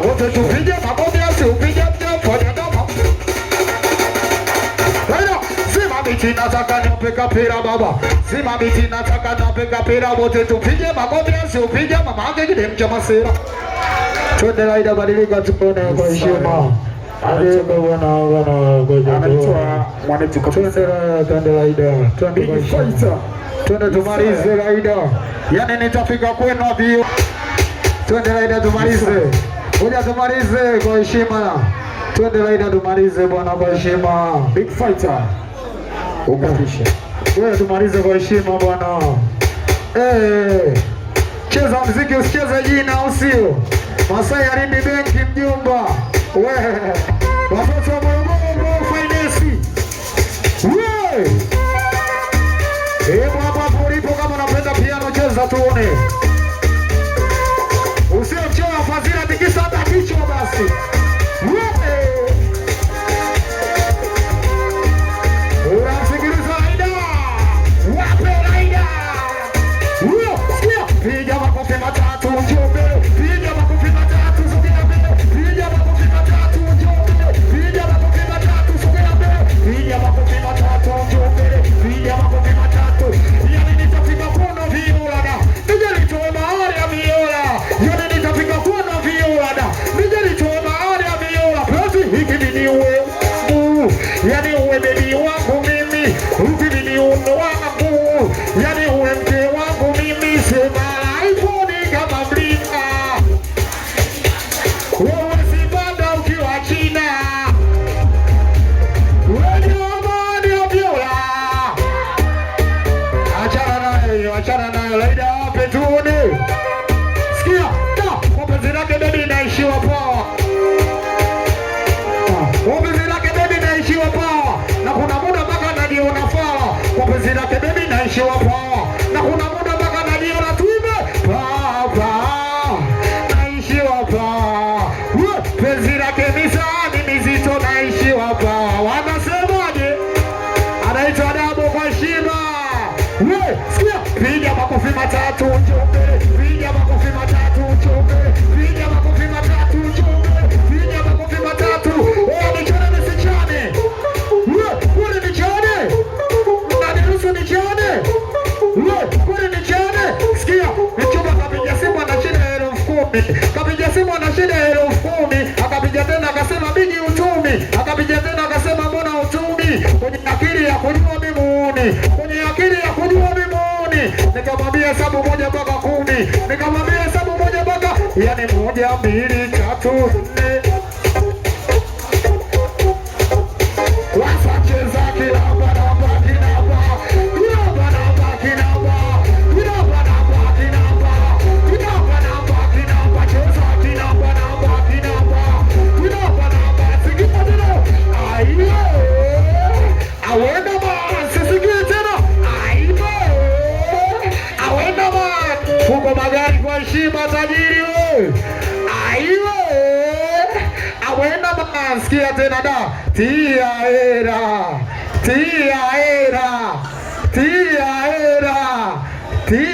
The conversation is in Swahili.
Wote wote tupige makofi asipige mjafanya kama. Zima miti nataka nipe kapira baba. Zima miti nataka nipe kapira wote tupige makofi asipige mama yake kidemcha masira. Twende laida badilika tuone kwa heshima. Aliyeko wana ngoja. Anaitwa mwanetu kabisa. Twende laida. Twende kwa heshima. Twende tumalize laida. Yani nitafika kwenu hiyo. Twende laida tumalize. Ngoja tumalize kwa heshima. Twende laida tumalize bwana kwa heshima. Big fighter. Ukafisha. Ngoja tumalize kwa heshima bwana. Cheza muziki usicheze jina usio. Masai Arindi Benki mjomba. Wewe. Watoto wa Morogoro finance. Wewe. Hapa ulipo kama unapenda piano cheza tuone. Usichoa fadhila tikisa hata kichwa basi. Wewe. Unasikiliza Aida. Wape Aida. Wewe. Sikia. Piga makofi matatu njombe. Piga makofi matatu sogea mbele. Piga makofi matatu njombe. Piga makofi matatu sogea mbele. Piga makofi matatu njombe. Piga makofi matatu. Yani nitafika kuona viola da. Nije nitoe mahali ya viola. Yani nitafika kuona viola da. Nije nitoe mahali ya viola. Pezi hiki ni uwe. Yani uwe bebi wangu mimi. Hiki ni uno wangu. Yani uwe mke wangu mimi. Sema iPhone kama mlima. Wewe sibanda ukiwa China. Achana nayo laida wape tuone. Sikia, kwa penzi lake baby naishiwa power. Kwa penzi lake baby naishiwa power. Na kuna muda mpaka najiona fala. Kwa penzi lake baby naishiwa power. Na kuna muda mpaka najiona tuime. Naishiwa power. Penzi lake mizani mizito naishiwa power. Wanasemaje? Anaitwa Dabo kwa heshima. Sikia, piga makofi matatu njombe. Piga makofi matatu njombe. Piga makofi matatu njombe. Piga makofi matatu. Nichane nisichane. Kule nichane. Naniruhusu nichane. Kule nichane. Sikia, nichumba kapiga simu anashinda 10,000. Kapiga simu anashinda 10,000. Akapiga tena akasema bigi utumi. Akapiga tena akasema mbona utumi. Kwenye akili ya kujua mimuni. Kwenye akili ya kujua mimuni. Nikamwambia hesabu 1 mpaka 10. Nikamwambia hesabu 1 mpaka yani 1 2 3 4. Wasa cheza kila bana baki namba. Kila bana baki namba. Kila bana baki namba. Kila bana baki namba. Cheza kila bana baki namba. Kila bana baki namba. Aiyo. Awenda sisikie tena. Huko magari kwa heshima tajiri wewe. Aiwe. Awenda sikia tena da. Tia era. Tia era. Tia era. Tia